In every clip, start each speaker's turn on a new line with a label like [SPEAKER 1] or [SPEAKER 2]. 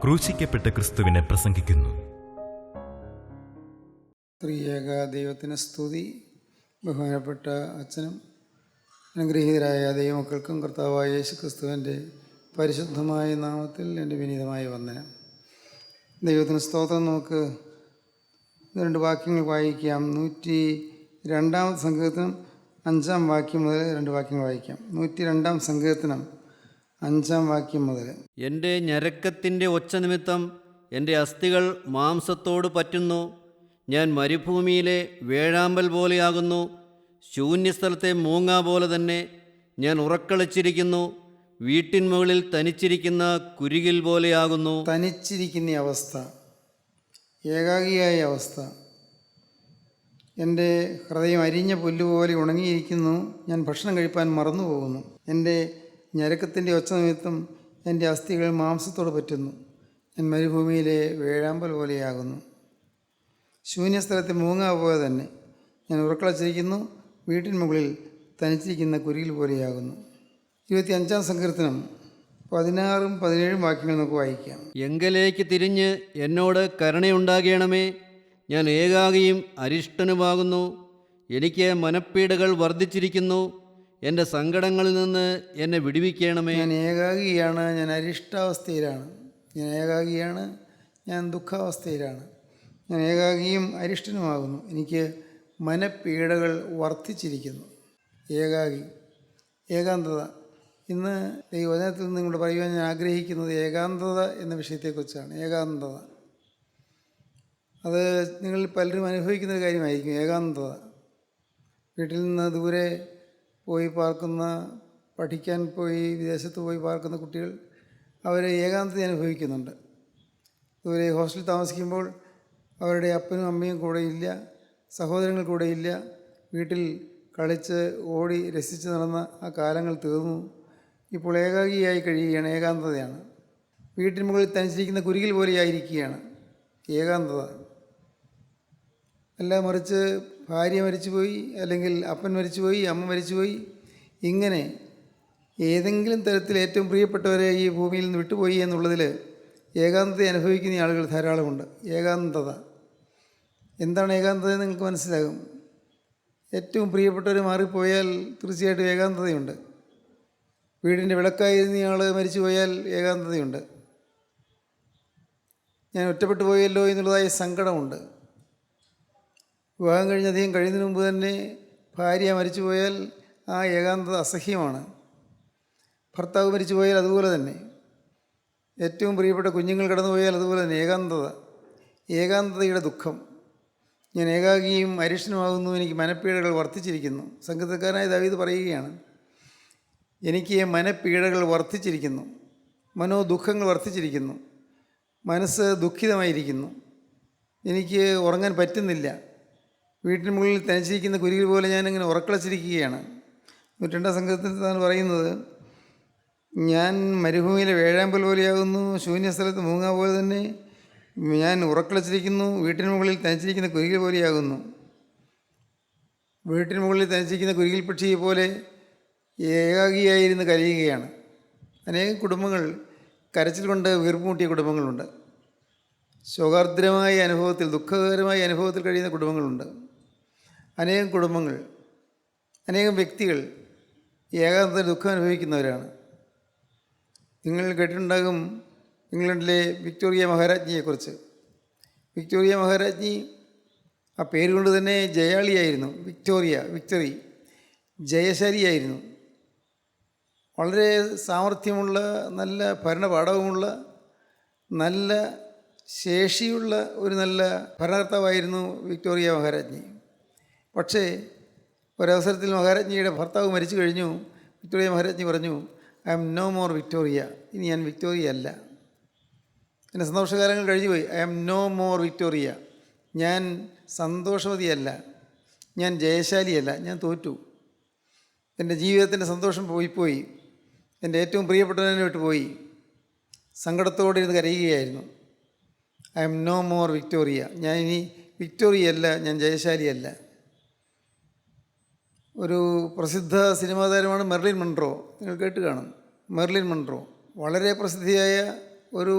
[SPEAKER 1] ക്രൂശിക്കപ്പെട്ട ക്രിസ്തുവിനെ പ്രസംഗിക്കുന്നു.
[SPEAKER 2] ത്രിയേക ദൈവത്തിന് സ്തുതി. ബഹുമാനപ്പെട്ട അച്ഛനും അനുഗ്രഹീതരായ ദൈവമക്കൾക്കും കർത്താവായ യേശു ക്രിസ്തുവിൻ്റെ പരിശുദ്ധമായ നാമത്തിൽ എൻ്റെ വിനീതമായ വന്ദനം. ദൈവത്തിന് സ്തോത്രം. നമുക്ക് രണ്ട് വാക്യങ്ങൾ വായിക്കാം. 102 സങ്കീർത്തനം 5 വാക്യം മുതൽ 2 വാക്യങ്ങൾ വായിക്കാം. 102 സങ്കീർത്തനം 5 വാക്യം മുതൽ.
[SPEAKER 3] എൻ്റെ ഞരക്കത്തിൻ്റെ ഒച്ച നിമിത്തം എൻ്റെ അസ്ഥികൾ മാംസത്തോട് പറ്റുന്നു. ഞാൻ മരുഭൂമിയിലെ വേഴാമ്പൽ പോലെയാകുന്നു. ശൂന്യസ്ഥലത്തെ മൂങ്ങ പോലെ തന്നെ ഞാൻ ഉറക്കളിച്ചിരിക്കുന്നു. വീട്ടിൻ മുകളിൽ തനിച്ചിരിക്കുന്ന കുരുകിൽ പോലെയാകുന്നു.
[SPEAKER 2] തനിച്ചിരിക്കുന്ന അവസ്ഥ, ഏകാഗിയായ അവസ്ഥ. എൻ്റെ ഹൃദയം അരിഞ്ഞ പുല്ലുപോലെ ഉണങ്ങിയിരിക്കുന്നു. ഞാൻ ഭക്ഷണം കഴിപ്പാൻ മറന്നു പോകുന്നു. എൻ്റെ ഞരക്കത്തിൻ്റെ ഒച്ച നിമിത്തം എൻ്റെ അസ്ഥികൾ മാംസത്തോട് പറ്റുന്നു. ഞാൻ മരുഭൂമിയിലെ വേഴാമ്പൽ പോലെയാകുന്നു. ശൂന്യസ്ഥലത്തെ മൂങ്ങ പോലെ തന്നെ ഞാൻ ഉറക്കളച്ചിരിക്കുന്നു. വീട്ടിൻ മുകളിൽ തനിച്ചിരിക്കുന്ന കുരുകിൽ പോലെയാകുന്നു. 25 സങ്കീർത്തനം 16, 17 വാക്യങ്ങൾ നമുക്ക് വായിക്കാം.
[SPEAKER 3] എങ്കലേക്ക് തിരിഞ്ഞ് എന്നോട് കരുണയുണ്ടാകണമേ. ഞാൻ ഏകാകിയും അരിഷ്ടനുമാകുന്നു. എനിക്ക് മനപ്പീഡകൾ വർദ്ധിച്ചിരിക്കുന്നു. എൻ്റെ സങ്കടങ്ങളിൽ നിന്ന് എന്നെ വിടുവിക്കണമേ.
[SPEAKER 2] ഞാൻ ഏകാഗിയാണ്, ഞാൻ അരിഷ്ടാവസ്ഥയിലാണ്. ഞാൻ ഏകാഗിയാണ്, ഞാൻ ദുഃഖാവസ്ഥയിലാണ്. ഞാൻ ഏകാഗിയും അരിഷ്ടനുമാകുന്നു. എനിക്ക് മനപ്പീഡകൾ വർദ്ധിച്ചിരിക്കുന്നു. ഏകാഗി, ഏകാന്തത. ഇന്ന് ഈ വചനത്തിൽ നിന്ന് നിങ്ങളോട് പറയുവാൻ ഞാൻ ആഗ്രഹിക്കുന്നത് ഏകാന്തത എന്ന വിഷയത്തെക്കുറിച്ചാണ്. ഏകാന്തത അത് നിങ്ങളിൽ പലരും അനുഭവിക്കുന്നൊരു കാര്യമായിരിക്കും. ഏകാന്തത, വീട്ടിൽ നിന്ന് ദൂരെ പോയി പാർക്കുന്ന, പഠിക്കാൻ പോയി വിദേശത്ത് പോയി പാർക്കുന്ന കുട്ടികൾ അവർ ഏകാന്തത അനുഭവിക്കുന്നുണ്ട്. ദൂരെ ഹോസ്റ്റലിൽ താമസിക്കുമ്പോൾ അവരുടെ അപ്പനും അമ്മയും കൂടെയില്ല, സഹോദരങ്ങൾ കൂടെയില്ല. വീട്ടിൽ കളിച്ച് ഓടി രസിച്ച് നടന്ന ആ കാലങ്ങൾ തീർന്നു. ഇപ്പോൾ ഏകാഗിയായി കഴിയുകയാണ്. ഏകാന്തതയാണ്. വീട്ടിന് മുകളിൽ തനിച്ചിരിക്കുന്ന കുരുകിൽ പോലെയായിരിക്കുകയാണ് ഏകാന്തത. അല്ല മറിച്ച് ഭാര്യ മരിച്ചുപോയി, അല്ലെങ്കിൽ അപ്പൻ മരിച്ചുപോയി, അമ്മ മരിച്ചുപോയി, ഇങ്ങനെ ഏതെങ്കിലും തരത്തിൽ ഏറ്റവും പ്രിയപ്പെട്ടവരെ ഈ ഭൂമിയിൽ നിന്ന് വിട്ടുപോയി എന്നുള്ളതിൽ ഏകാന്തത അനുഭവിക്കുന്ന ആളുകൾ ധാരാളമുണ്ട്. ഏകാന്തത എന്താണ്? ഏകാന്തത നിങ്ങൾക്ക് മനസ്സിലാകും. ഏറ്റവും പ്രിയപ്പെട്ടവർ മാറിപ്പോയാൽ തീർച്ചയായിട്ടും ഏകാന്തതയുണ്ട്. വീടിൻ്റെ വിളക്കായിരുന്നയാൾ മരിച്ചു പോയാൽ ഏകാന്തതയുണ്ട്. ഞാൻ ഒറ്റപ്പെട്ടു പോയല്ലോ എന്നുള്ളതായ സങ്കടമുണ്ട്. വിവാഹം കഴിഞ്ഞ് അധികം കഴിയുന്നതിന് മുമ്പ് തന്നെ ഭാര്യ മരിച്ചു പോയാൽ ആ ഏകാന്തത അസഹ്യമാണ്. ഭർത്താവ് മരിച്ചു പോയാൽ അതുപോലെ തന്നെ. ഏറ്റവും പ്രിയപ്പെട്ട കുഞ്ഞുങ്ങൾ കടന്നു പോയാൽ അതുപോലെ തന്നെ ഏകാന്തത, ഏകാന്തതയുടെ ദുഃഖം. ഞാൻ ഏകാഗിയും അരിഷ്ടനുമാകുന്നു. എനിക്ക് മനപ്പീഡകൾ വർദ്ധിച്ചിരിക്കുന്നു. സംഗീതക്കാരനായ ദാവീദ് പറയുകയാണ്, എനിക്ക് മനപ്പീഡകൾ വർദ്ധിച്ചിരിക്കുന്നു, മനോദുഃഖങ്ങൾ വർദ്ധിച്ചിരിക്കുന്നു, മനസ്സ് ദുഃഖിതമായിരിക്കുന്നു, എനിക്ക് ഉറങ്ങാൻ പറ്റുന്നില്ല. വീട്ടിന് മുകളിൽ തനിച്ചിരിക്കുന്ന കുരുകിൽ പോലെ ഞാനിങ്ങനെ ഉറക്കളച്ചിരിക്കുകയാണ്. 102 സങ്കീർത്തനത്തിൽ പറയുന്നത്, ഞാൻ മരുഭൂമിയിലെ വേഴാമ്പൽ പോലെയാകുന്നു. ശൂന്യസ്ഥലത്ത് മൂങ്ങ പോലെ തന്നെ ഞാൻ ഉറക്കളച്ചിരിക്കുന്നു. വീട്ടിന് മുകളിൽ തനിച്ചിരിക്കുന്ന കുരുകിൽ പോലെയാകുന്നു. വീട്ടിന് മുകളിൽ തനിച്ചിരിക്കുന്ന കുരുകിൽ പക്ഷിയെ പോലെ ഏകാഗിയായിരുന്ന് കരയുകയാണ്. അനേകം കുടുംബങ്ങൾ കരച്ചിൽ കൊണ്ട് വീർപ്പുമുട്ടിയ കുടുംബങ്ങളുണ്ട്. ശോകാർദ്രമായ അനുഭവത്തിൽ, ദുഃഖകരമായ അനുഭവത്തിൽ കഴിയുന്ന കുടുംബങ്ങളുണ്ട്. അനേകം കുടുംബങ്ങൾ, അനേകം വ്യക്തികൾ ഏകാന്തത ദുഃഖം അനുഭവിക്കുന്നവരാണ്. നിങ്ങൾ കേട്ടിട്ടുണ്ടാകും ഇംഗ്ലണ്ടിലെ വിക്ടോറിയ മഹാരാജ്ഞിയെക്കുറിച്ച്. വിക്ടോറിയ മഹാരാജ്ഞി ആ പേരുകൊണ്ട് തന്നെ ജയാളിയായിരുന്നു. വിക്ടറി, ജയശാലിയായിരുന്നു. വളരെ സാമർഥ്യമുള്ള, നല്ല ഭരണപാഠവുമുള്ള, നല്ല ശേഷിയുള്ള ഒരു നല്ല ഭരണകർത്താവായിരുന്നു വിക്ടോറിയ മഹാരാജ്ഞി. പക്ഷേ ഒരവസരത്തിൽ മഹാരാജ്ഞിയുടെ ഭർത്താവ് മരിച്ചു കഴിഞ്ഞു. വിക്ടോറിയ മഹാരാജ്ഞി പറഞ്ഞു, I am no more Victoria. ഇനി ഞാൻ വിക്ടോറിയ അല്ല. എൻ്റെ സന്തോഷകാലങ്ങൾ കഴിഞ്ഞുപോയി. I am no more Victoria. ഞാൻ സന്തോഷവതിയല്ല, ഞാൻ ജയശാലിയല്ല, ഞാൻ തോറ്റു. എൻ്റെ ജീവിതത്തിൻ്റെ സന്തോഷം പോയി. എൻ്റെ ഏറ്റവും പ്രിയപ്പെട്ടവനെ വിട്ട് പോയി. സങ്കടത്തോടെ ഇരുന്ന് കരയുകയായിരുന്നു. I am no more Victoria. ഞാൻ ഇനി വിക്ടോറിയല്ല, ഞാൻ ജയശാലിയല്ല. ഒരു പ്രസിദ്ധ സിനിമാ താരമാണ് മെർലിൻ മൺട്രോ. നിങ്ങൾ കേട്ട് കാണും. മെർലിൻ മൺട്രോ വളരെ പ്രസിദ്ധിയായ ഒരു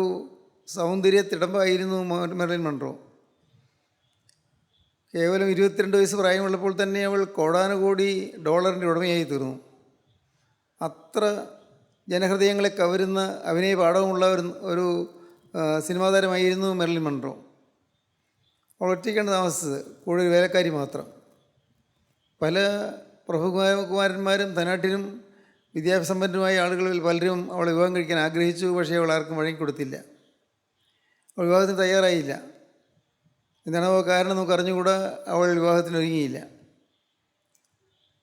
[SPEAKER 2] സൗന്ദര്യത്തിടമ്പായിരുന്നു മെർലിൻ മൺറോ. കേവലം 22 വയസ്സ് പ്രായമുള്ളപ്പോൾ തന്നെ അവൾ കോടാനുകോടി ഡോളറിൻ്റെ ഉടമയായി തീർന്നു. അത്ര ജനഹൃദയങ്ങളെ കവരുന്ന അഭിനയ പാഠവുമുള്ള ഒരു സിനിമാ താരമായിരുന്നു മെർലിൻ മൺറോ. അവൾ ഒറ്റയ്ക്കാണ് താമസിച്ചത്, കൂടെ ഒരു വേലക്കാരി മാത്രം. പല പ്രഭുകുമാരന്മാരും ധനാഠ്യരും വിദ്യാഭ്യാസമ്പന്നരുമായ ആളുകളിൽ പലരും അവളെ വിവാഹം കഴിക്കാൻ ആഗ്രഹിച്ചു. പക്ഷേ അവൾ ആർക്കും വഴങ്ങിക്കൊടുത്തില്ല. അവൾ വിവാഹത്തിന് തയ്യാറായില്ല. എന്താണോ കാരണം നമുക്ക് അറിഞ്ഞുകൂടാ. അവൾ വിവാഹത്തിന് ഒരുങ്ങിയില്ല.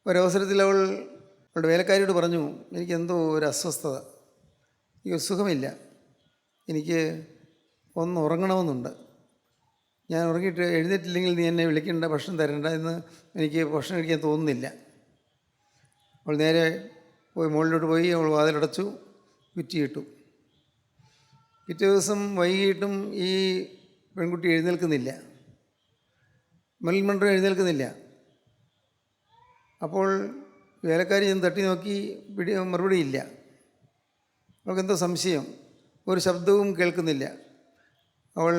[SPEAKER 2] ഒരവസരത്തിൽ അവളുടെ വേലക്കാരിയോട് പറഞ്ഞു, എനിക്കെന്തോ ഒരു അസ്വസ്ഥത, എനിക്കൊരു സുഖമില്ല, എനിക്ക് ഒന്ന് ഉറങ്ങണമെന്നുണ്ട്. ഞാൻ ഉറങ്ങിയിട്ട് എഴുന്നേറ്റില്ലെങ്കിൽ നീ എന്നെ വിളിക്കേണ്ട, ഭക്ഷണം തരേണ്ട, എന്ന് എനിക്ക് ഭക്ഷണം കഴിക്കാൻ തോന്നുന്നില്ല. അവൾ നേരെ പോയി മുകളിലോട്ട് പോയി. അവൾ വാതിലടച്ചു, കുറ്റിയിട്ടു. പിറ്റേ ദിവസം വൈകിട്ടും ഈ പെൺകുട്ടി എഴുന്നേൽക്കുന്നില്ല. Merlin Munro എഴുന്നേൽക്കുന്നില്ല. അപ്പോൾ വേലക്കാരി ചെന്ന് തട്ടി നോക്കി, മറുപടിയില്ല. അവൾക്കെന്തോ സംശയം. ഒരു ശബ്ദവും കേൾക്കുന്നില്ല. അവൾ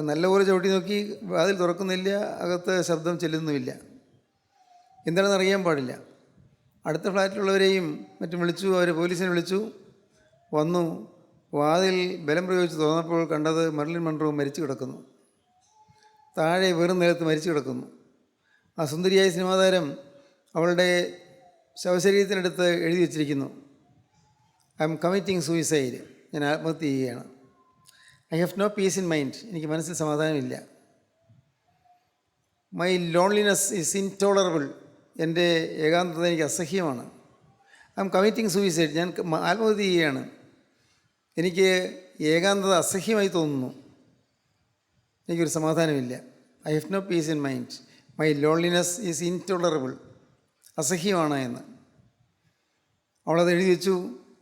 [SPEAKER 2] നല്ലപോലെ ചവിട്ടി നോക്കി, വാതിൽ തുറക്കുന്നില്ല, അകത്ത് ശബ്ദം ചെല്ലുന്നുമില്ല. എന്താണെന്ന് അറിയാൻ പാടില്ല. അടുത്ത ഫ്ലാറ്റിലുള്ളവരെയും മറ്റും വിളിച്ചു. അവർ പോലീസിനെ വിളിച്ചു. വന്നു. വാതിൽ ബലം പ്രയോഗിച്ച് തുറന്നപ്പോൾ കണ്ടത് മെർലിൻ മൺറോ മരിച്ചു കിടക്കുന്നു. താഴെ വെറും നിലത്ത് മരിച്ചു കിടക്കുന്നു. ആ സുന്ദരിയായ സിനിമാ താരം അവളുടെ ശവശരീരത്തിനടുത്ത് എഴുതി വച്ചിരിക്കുന്നു, ഐ എം കമ്മിറ്റിംഗ് സൂയിസൈഡ്, ഞാൻ ആത്മഹത്യ ചെയ്യുകയാണ്. I have no peace in mind, എനിക്ക് മനസ്സിൽ സമാധാനമില്ല. മൈ ലോൺലിനെസ് ഈസ് ഇൻടോളറബിൾ, എൻ്റെ ഏകാന്തത എനിക്ക് അസഹ്യമാണ്. ഐ എം കമ്മിറ്റിംഗ് സൂയിസൈഡ്, ഞാൻ ആത്മഹത്യ ചെയ്യുകയാണ്. എനിക്ക് ഏകാന്തത അസഹ്യമായി തോന്നുന്നു, എനിക്കൊരു സമാധാനമില്ല. I have no peace in mind, my loneliness is intolerable, അസഹ്യമാണ് എന്ന്. അവളത് എഴുതി വെച്ചു.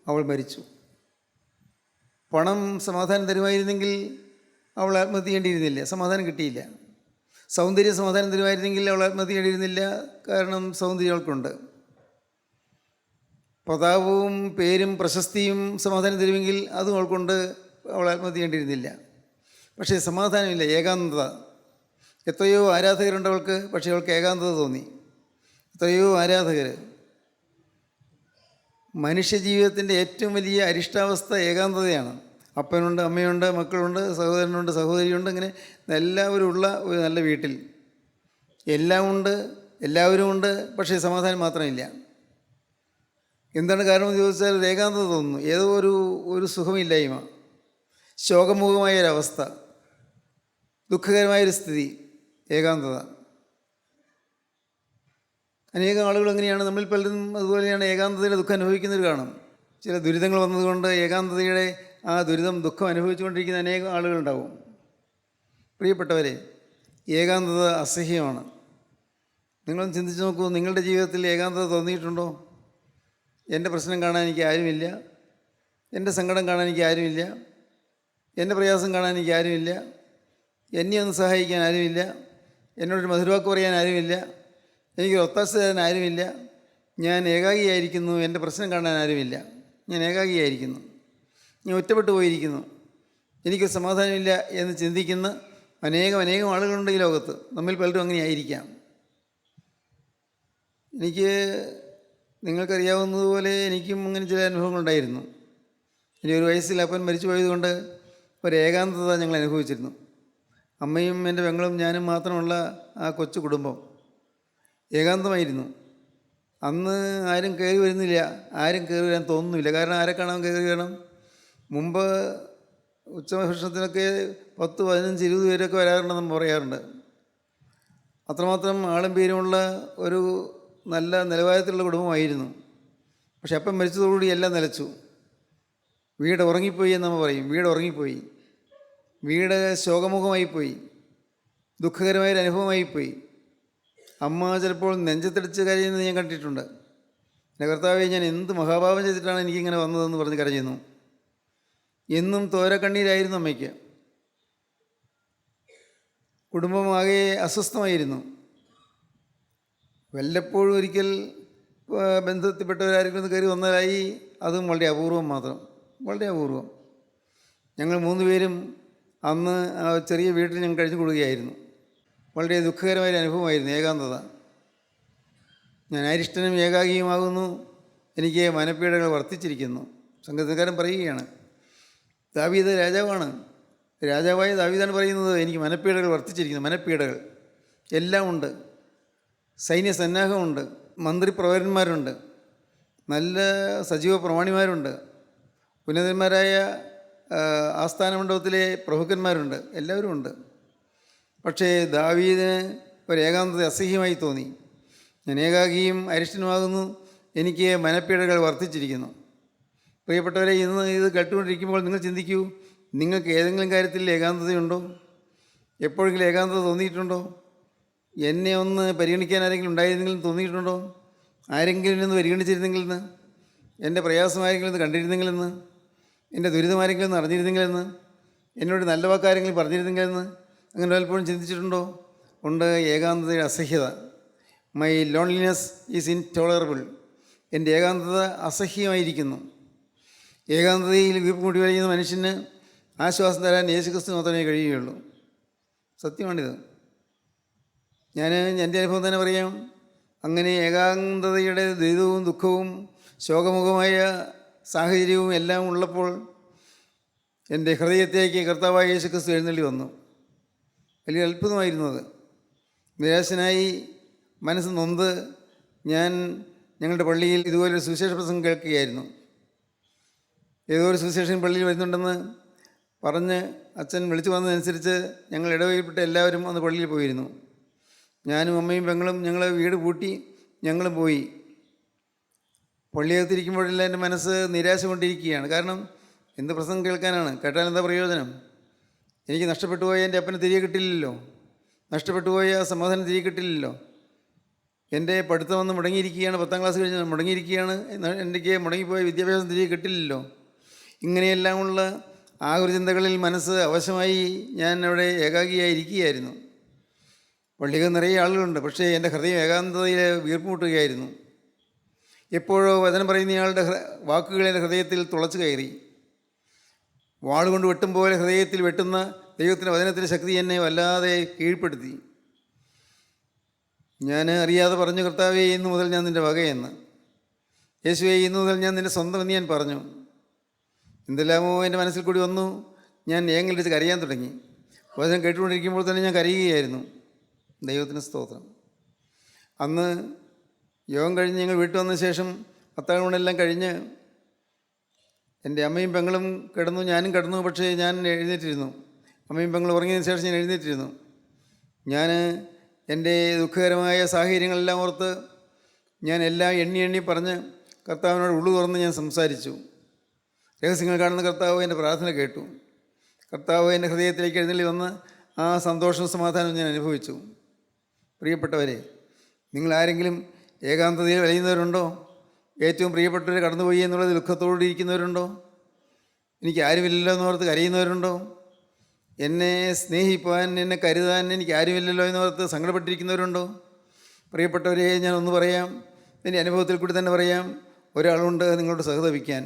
[SPEAKER 2] അവൾ മരിച്ചു. പണം സമാധാനം തരുമായിരുന്നെങ്കിൽ അവൾ ആത്മഹത്യ ചെയ്യേണ്ടിയിരുന്നില്ല, സമാധാനം കിട്ടിയില്ല. സൗന്ദര്യം സമാധാനം തരുമായിരുന്നെങ്കിൽ അവൾ ആത്മഹത്യ ചെയ്യേണ്ടിയിരുന്നില്ല, കാരണം സൗന്ദര്യം അവൾക്കുണ്ട്. പ്രതാപവും പേരും പ്രശസ്തിയും സമാധാനം തരുമെങ്കിൽ അതും അവൾക്കൊണ്ട്, അവൾ ആത്മഹത്യ ചെയ്യേണ്ടിയിരുന്നില്ല. പക്ഷേ സമാധാനമില്ല, ഏകാന്തത. എത്രയോ ആരാധകരുണ്ട് അവൾക്ക്, പക്ഷേ അവൾക്ക് ഏകാന്തത തോന്നി. എത്രയോ ആരാധകർ. മനുഷ്യജീവിതത്തിൻ്റെ ഏറ്റവും വലിയ അരിഷ്ടാവസ്ഥ ഏകാന്തതയാണ്. അപ്പനുണ്ട്, അമ്മയുണ്ട്, മക്കളുണ്ട്, സഹോദരനുണ്ട്, സഹോദരിയുണ്ട്, ഇങ്ങനെ എല്ലാവരും ഉള്ള ഒരു നല്ല വീട്ടിൽ എല്ലാം ഉണ്ട്, എല്ലാവരും ഉണ്ട്, പക്ഷേ സമാധാനം മാത്രമില്ല. എന്താണ് കാരണമെന്ന് ചോദിച്ചാൽ ഏകാന്തത തോന്നുന്നു, ഏതോ ഒരു സുഖമില്ലായ്മ, ശോകമുഖമായൊരവസ്ഥ, ദുഃഖകരമായൊരു സ്ഥിതി, ഏകാന്തത. അനേകം ആളുകൾ എങ്ങനെയാണ്, നമ്മിൽ പലരും അതുപോലെയാണ് ഏകാന്തതയുടെ ദുഃഖം അനുഭവിക്കുന്നവർ കാണും. ചില ദുരിതങ്ങൾ വന്നതുകൊണ്ട് ഏകാന്തതയുടെ ആ ദുരിതം, ദുഃഖം അനുഭവിച്ചുകൊണ്ടിരിക്കുന്ന അനേകം ആളുകളുണ്ടാവും. പ്രിയപ്പെട്ടവരെ, ഏകാന്തത അസഹ്യമാണ്. നിങ്ങളൊന്ന് ചിന്തിച്ച് നോക്കൂ, നിങ്ങളുടെ ജീവിതത്തിൽ ഏകാന്തത തോന്നിയിട്ടുണ്ടോ? എൻ്റെ പ്രശ്നം കാണാൻ എനിക്ക് ആരുമില്ല, എൻ്റെ സങ്കടം കാണാൻ എനിക്ക് ആരുമില്ല, എൻ്റെ പ്രയാസം കാണാൻ എനിക്ക് ആരുമില്ല, എന്നെ ഒന്ന് സഹായിക്കാൻ ആരുമില്ല, എന്നോടൊരു മധുരവാക്ക് പറയാൻ ആരുമില്ല, എനിക്കൊരു ഒത്താശ തരാൻ ആരുമില്ല, ഞാൻ ഏകാഗിയായിരിക്കുന്നു, എൻ്റെ പ്രശ്നം കാണാൻ ആരുമില്ല, ഞാൻ ഏകാഗിയായിരിക്കുന്നു, ഞാൻ ഒറ്റപ്പെട്ടു പോയിരിക്കുന്നു, എനിക്ക് സമാധാനമില്ല എന്ന് ചിന്തിക്കുന്ന അനേകം ആളുകളുണ്ട് ഈ ലോകത്ത്. നമ്മിൽ പലരും അങ്ങനെ ആയിരിക്കാം. എനിക്ക് നിങ്ങൾക്കറിയാവുന്നതുപോലെ എനിക്കും അങ്ങനെ ചില അനുഭവങ്ങളുണ്ടായിരുന്നു. ഇനി ഒരു വയസ്സിൽ അപ്പൻ മരിച്ചു പോയതുകൊണ്ട് ഒരു ഏകാന്തത ഞങ്ങൾ അനുഭവിച്ചിരുന്നു. അമ്മയും എൻ്റെ പെങ്ങളും ഞാനും മാത്രമുള്ള ആ കൊച്ചു കുടുംബം ഏകാന്തമായിരുന്നു. അന്ന് ആരും കയറി വരുന്നില്ല, ആരും കയറി വരാൻ തോന്നുന്നില്ല. കാരണം ആരെ കാണാൻ കയറി വരണം? മുമ്പ് ഉച്ചഭക്ഷണത്തിനൊക്കെ 10, 15, 20 പേരൊക്കെ വരാറുണ്ടെന്ന് പറയാറുണ്ട്. അത്രമാത്രം ആളും പേരുമുള്ള ഒരു നല്ല നിലവാരത്തിലുള്ള കുടുംബമായിരുന്നു. പക്ഷെ അപ്പം മരിച്ചതോടുകൂടി എല്ലാം നിലച്ചു. വീട് ഉറങ്ങിപ്പോയി എന്ന് നമ്മൾ പറയും. വീട് ഉറങ്ങിപ്പോയി, വീട് ശോകമുഖമായിപ്പോയി, ദുഃഖകരമായൊരു അനുഭവമായിപ്പോയി. അമ്മ ചിലപ്പോൾ നെഞ്ചത്തടിച്ച് കരയുന്നത് ഞാൻ കണ്ടിട്ടുണ്ട്. എൻ്റെ കർത്താവേ, ഞാൻ എന്ത് മഹാഭാവം ചെയ്തിട്ടാണ് എനിക്കിങ്ങനെ വന്നതെന്ന് പറഞ്ഞ് കരയുന്നു. എന്നും തോരക്കണ്ണീരായിരുന്നു അമ്മയ്ക്ക്. കുടുംബമാകെ അസ്വസ്ഥമായിരുന്നു. വല്ലപ്പോഴും ഒരിക്കൽ ബന്ധത്തിൽപ്പെട്ടവരാരെങ്കിലും ഒന്ന് കയറി വന്നതായി, അതും വളരെ അപൂർവം മാത്രം, വളരെ അപൂർവം. ഞങ്ങൾ 3 പേരും അന്ന് ആ ചെറിയ വീട്ടിൽ ഞങ്ങൾ കഴിഞ്ഞു കൂടുകയായിരുന്നു. വളരെ ദുഃഖകരമായൊരു അനുഭവമായിരുന്നു ഏകാന്തത. ഞാൻ അരിഷ്ടനും ഏകാഗിയുമാകുന്നു, എനിക്ക് മനപ്പീഡകൾ വർദ്ധിച്ചിരിക്കുന്നു. സംഗീതക്കാരൻ പറയുകയാണ്, ദാവീദ് രാജാവാണ്, രാജാവായ ദാവീദാണ് പറയുന്നത്, എനിക്ക് മനപ്പീഡകൾ വർദ്ധിച്ചിരിക്കുന്നു. മനപ്പീഡകൾ എല്ലാം ഉണ്ട്, സൈന്യ സന്നാഹമുണ്ട്, മന്ത്രിപ്രവരന്മാരുണ്ട്, നല്ല സജീവ പ്രമാണിമാരുണ്ട്, ഉന്നതന്മാരായ ആസ്ഥാന മണ്ഡപത്തിലെ പ്രഭുക്കന്മാരുണ്ട്, എല്ലാവരും ഉണ്ട്. പക്ഷേ ദാവീദിന് ഒരു ഏകാന്തത അസഹ്യമായി തോന്നി. ഞാൻ ഏകാഗിയും അരിഷ്ടനുമാകുന്നു, എനിക്ക് മനപ്പീഡകൾ വർദ്ധിച്ചിരിക്കുന്നു. പ്രിയപ്പെട്ടവരെ, ഇന്ന് ഇത് കേട്ടുകൊണ്ടിരിക്കുമ്പോൾ നിങ്ങൾ ചിന്തിക്കൂ, നിങ്ങൾക്ക് ഏതെങ്കിലും കാര്യത്തിൽ ഏകാന്തതയുണ്ടോ? എപ്പോഴെങ്കിലും ഏകാന്തത തോന്നിയിട്ടുണ്ടോ? എന്നെ ഒന്ന് പരിഗണിക്കാൻ ആരെങ്കിലും ഉണ്ടായിരുന്നെങ്കിലും തോന്നിയിട്ടുണ്ടോ? ആരെങ്കിലും ഇന്ന് പരിഗണിച്ചിരുന്നെങ്കിലെന്ന്, എൻ്റെ പ്രയാസം ആരെങ്കിലും ഇന്ന് കണ്ടിരുന്നെങ്കിലെന്ന്, എൻ്റെ ദുരിതം ആരെങ്കിലും ഒന്ന് അറിഞ്ഞിരുന്നെങ്കിലെന്ന്, എന്നോട് നല്ല വാക്കാരെങ്കിലും പറഞ്ഞിരുന്നെങ്കിലെന്ന് അങ്ങനെ പലപ്പോഴും ചിന്തിച്ചിട്ടുണ്ടോ? ഉണ്ട്. ഏകാന്തതയുടെ അസഹ്യത. My loneliness is intolerable. എൻ്റെ ഏകാന്തത അസഹ്യമായിരിക്കുന്നു. ഏകാന്തതയിൽ വീർപ്പുമുട്ടി വലിയുന്ന മനുഷ്യന് ആശ്വാസം തരാൻ യേശുക്രിസ്തു മാത്രമേ കഴിയുകയുള്ളൂ. സത്യമാണിത്. ഞാൻ എൻ്റെ അനുഭവം തന്നെ പറയാം. അങ്ങനെ ഏകാന്തതയുടെ ദുരിതവും ദുഃഖവും ശോകമുഖമായ സാഹചര്യവും എല്ലാം ഉള്ളപ്പോൾ എൻ്റെ ഹൃദയത്തേക്ക് കർത്താവായ യേശുക്രിസ്തു എഴുന്നള്ളി വന്നു. വലിയ അത്ഭുതമായിരുന്നു അത്. നിരാശനായി മനസ്സ് നൊന്ത് ഞാൻ ഞങ്ങളുടെ പള്ളിയിൽ ഇതുപോലൊരു സുവിശേഷ പ്രസംഗം കേൾക്കുകയായിരുന്നു. ഏതോ ഒരു സുവിശേഷൻ പള്ളിയിൽ വരുന്നുണ്ടെന്ന് പറഞ്ഞ് അച്ഛൻ വിളിച്ചു വന്നതനുസരിച്ച് ഞങ്ങൾ ഇടവകയിൽപ്പെട്ട എല്ലാവരും അന്ന് പള്ളിയിൽ പോയിരുന്നു. ഞാനും അമ്മയും പെങ്ങളും ഞങ്ങൾ വീട് പൂട്ടി ഞങ്ങളും പോയി. പള്ളിയകത്തിരിക്കുമ്പോഴെല്ലാം എൻ്റെ മനസ്സ് നിരാശ കൊണ്ടിരിക്കുകയാണ്. കാരണം എന്ത് പ്രസംഗം കേൾക്കാനാണ്? കേട്ടാൽ എന്താ പ്രയോജനം? എനിക്ക് നഷ്ടപ്പെട്ടു പോയ എൻ്റെ അപ്പനെ തിരികെ കിട്ടില്ലല്ലോ, നഷ്ടപ്പെട്ടു പോയ സമാധാനം തിരികെ കിട്ടില്ലല്ലോ. എൻ്റെ പഠിത്തമൊന്നും മുടങ്ങിയിരിക്കുകയാണ്, 10ാം ക്ലാസ് കഴിഞ്ഞ് മുടങ്ങിയിരിക്കുകയാണ്, എനിക്ക് മുടങ്ങിപ്പോയ വിദ്യാഭ്യാസം തിരികെ കിട്ടില്ലല്ലോ. ഇങ്ങനെയെല്ലാമുള്ള ആകുല ചിന്തകളിൽ മനസ്സ് അവശമായി ഞാൻ അവിടെ ഏകാഗിയായിരിക്കുകയായിരുന്നു. പള്ളികൾ നിറയെ ആളുകളുണ്ട്, പക്ഷേ എൻ്റെ ഹൃദയം ഏകാന്തതയിൽ വീർപ്പുമുട്ടുകയായിരുന്നു. എപ്പോഴോ വചനം പറയുന്നയാളുടെ വാക്കുകൾ എൻ്റെ ഹൃദയത്തിൽ തുളച്ചു കയറി. വാളുകൊണ്ട് വെട്ടും പോലെ ഹൃദയത്തിൽ വെട്ടുന്ന ദൈവത്തിൻ്റെ വചനത്തിൻ്റെ ശക്തി എന്നെ വല്ലാതെ കീഴ്പ്പെടുത്തി. ഞാൻ അറിയാതെ പറഞ്ഞു, കർത്താവേ, ഇന്നു മുതൽ ഞാൻ നിൻ്റെ വകയെന്ന്. യേശുവേ, ഇന്നു മുതൽ ഞാൻ നിൻ്റെ സ്വന്തം എന്ന് ഞാൻ പറഞ്ഞു. എന്തെല്ലാമോ എൻ്റെ മനസ്സിൽ കൂടി വന്നു. ഞാൻ ഏങ്ങലിടിച്ച് കരയാൻ തുടങ്ങി. വചനം കേട്ടുകൊണ്ടിരിക്കുമ്പോൾ തന്നെ ഞാൻ കരയുകയായിരുന്നു. ദൈവത്തിന് സ്തോത്രം. അന്ന് യോഗം കഴിഞ്ഞ് ഞങ്ങൾ വീട്ടിൽ വന്ന ശേഷം അത്താഴമെല്ലാം കഴിഞ്ഞ് എൻ്റെ അമ്മയും പെങ്ങളും കിടന്നു, ഞാനും കിടന്നു. പക്ഷേ ഞാൻ എഴുന്നേറ്റിരുന്നു. അമ്മയും പെങ്ങളും ഉറങ്ങിയതിന് ശേഷം ഞാൻ എഴുന്നേറ്റിരുന്നു. ഞാൻ എൻ്റെ ദുഃഖകരമായ സാഹചര്യങ്ങളെല്ലാം ഓർത്ത് ഞാൻ എല്ലാം എണ്ണി പറഞ്ഞ് കർത്താവിനോട് ഉള്ളു തുറന്ന് ഞാൻ സംസാരിച്ചു. രഹസ്യങ്ങൾ കാണുന്ന കർത്താവ് എൻ്റെ പ്രാർത്ഥന കേട്ടു. കർത്താവ് എൻ്റെ ഹൃദയത്തിലേക്ക് എഴുന്നള്ളി വന്ന് ആ സന്തോഷവും സമാധാനവും ഞാൻ അനുഭവിച്ചു. പ്രിയപ്പെട്ടവരെ, നിങ്ങളാരെങ്കിലും ഏകാന്തതയിൽ വലയുന്നവരുണ്ടോ? ഏറ്റവും പ്രിയപ്പെട്ടവർ കടന്നുപോയി എന്നുള്ളത് ദുഃഖത്തോടെ ഇരിക്കുന്നവരുണ്ടോ? എനിക്ക് ആരുമില്ലല്ലോ എന്നോർത്ത് കരയുന്നവരുണ്ടോ? എന്നെ സ്നേഹിപ്പാൻ, എന്നെ കരുതാൻ എനിക്ക് ആരുമില്ലല്ലോ എന്നോർത്ത് സങ്കടപ്പെട്ടിരിക്കുന്നവരുണ്ടോ? പ്രിയപ്പെട്ടവരെ, ഞാൻ ഒന്ന് പറയാം, എൻ്റെ അനുഭവത്തിൽ കൂടി തന്നെ പറയാം. ഒരാളുണ്ട് നിങ്ങളോട് സഹതപിക്കാൻ,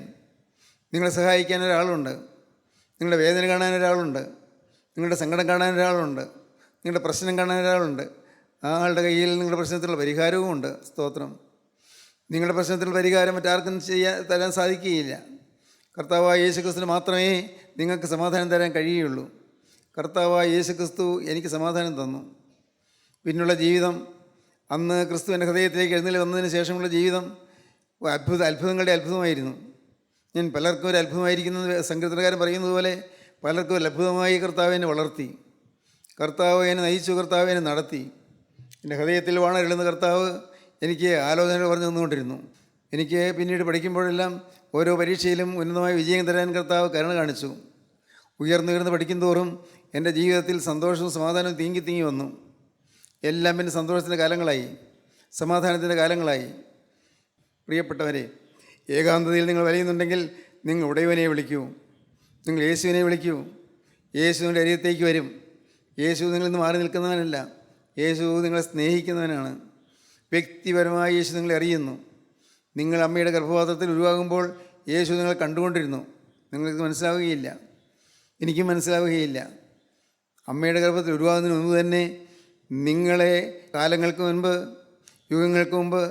[SPEAKER 2] നിങ്ങളെ സഹായിക്കാൻ ഒരാളുണ്ട്, നിങ്ങളുടെ വേദന കാണാൻ ഒരാളുണ്ട്, നിങ്ങളുടെ സങ്കടം കാണാൻ ഒരാളുണ്ട്, നിങ്ങളുടെ പ്രശ്നം കാണാൻ ഒരാളുണ്ട്. ആ ആളുടെ കയ്യിൽ നിങ്ങളുടെ പ്രശ്നത്തിലുള്ള പരിഹാരവും ഉണ്ട്. സ്തോത്രം. നിങ്ങളുടെ പ്രശ്നത്തിലുള്ള പരിഹാരം മറ്റാർക്കും തരാൻ സാധിക്കുകയില്ല. കർത്താവായ യേശുക്രിസ്തുവിന് മാത്രമേ നിങ്ങൾക്ക് സമാധാനം തരാൻ കഴിയുകയുള്ളൂ. കർത്താവായ യേശുക്രിസ്തു എനിക്ക് സമാധാനം തന്നു. പിന്നുള്ള ജീവിതം, അന്ന് ക്രിസ്തു എൻ്റെ ഹൃദയത്തിലേക്ക് എഴുന്നള്ളി വന്നതിന് ശേഷമുള്ള ജീവിതം അത്ഭുതങ്ങളുടെ അത്ഭുതമായിരുന്നു. ഞാൻ പലർക്കും ഒരു അത്ഭുതമായിരിക്കുന്നത് സങ്കീർത്തനക്കാരൻ പറയുന്നത് പോലെ പലർക്കും ഒരു അത്ഭുതമായി കർത്താവ് എന്നെ വളർത്തി. കർത്താവ് എന്നെ നയിച്ചു, കർത്താവ് എന്നെ നടത്തി. എൻ്റെ ഹൃദയത്തിൽ വാണരുളുന്ന കർത്താവ് എനിക്ക് ആലോചനകൾ പറഞ്ഞു തന്നുകൊണ്ടിരുന്നു. എനിക്ക് പിന്നീട് പഠിക്കുമ്പോഴെല്ലാം ഓരോ പരീക്ഷയിലും ഉന്നതമായ വിജയം തരാൻ കർത്താവ് കരുണ കാണിച്ചു. ഉയർന്നുയർന്ന് പഠിക്കുന്തോറും എൻ്റെ ജീവിതത്തിൽ സന്തോഷവും സമാധാനവും തീങ്ങി വന്നു. എല്ലാം പിന്നെ സന്തോഷത്തിൻ്റെ കാലങ്ങളായി, സമാധാനത്തിൻ്റെ കാലങ്ങളായി. പ്രിയപ്പെട്ടവരെ, ഏകാന്തതയിൽ നിങ്ങൾ വലയുന്നുണ്ടെങ്കിൽ നിങ്ങൾ ഉടയവനെ വിളിക്കൂ, നിങ്ങൾ യേശുവിനെ വിളിക്കൂ. യേശുവിൻ്റെ അരികത്തേക്ക് വരും. യേശു നിങ്ങളിൽ നിന്ന് മാറി നിൽക്കുന്നവനല്ല, യേശു നിങ്ങളെ സ്നേഹിക്കുന്നവനാണ്. വ്യക്തിപരമായി യേശു നിങ്ങളെ അറിയുന്നു. നിങ്ങൾ അമ്മയുടെ ഗർഭപാത്രത്തിൽ ഉരുവാകുമ്പോൾ യേശു നിങ്ങളെ കണ്ടുകൊണ്ടിരുന്നു. നിങ്ങൾക്ക് മനസ്സിലാവുകയില്ല. എനിക്കും മനസ്സിലാവുകയില്ല. അമ്മയുടെ ഗർഭത്തിൽ ഉരുവാകുന്നതിന് മുമ്പ് തന്നെ നിങ്ങളെ കാലങ്ങൾക്ക് മുൻപ്, യുഗങ്ങൾക്ക് മുമ്പ്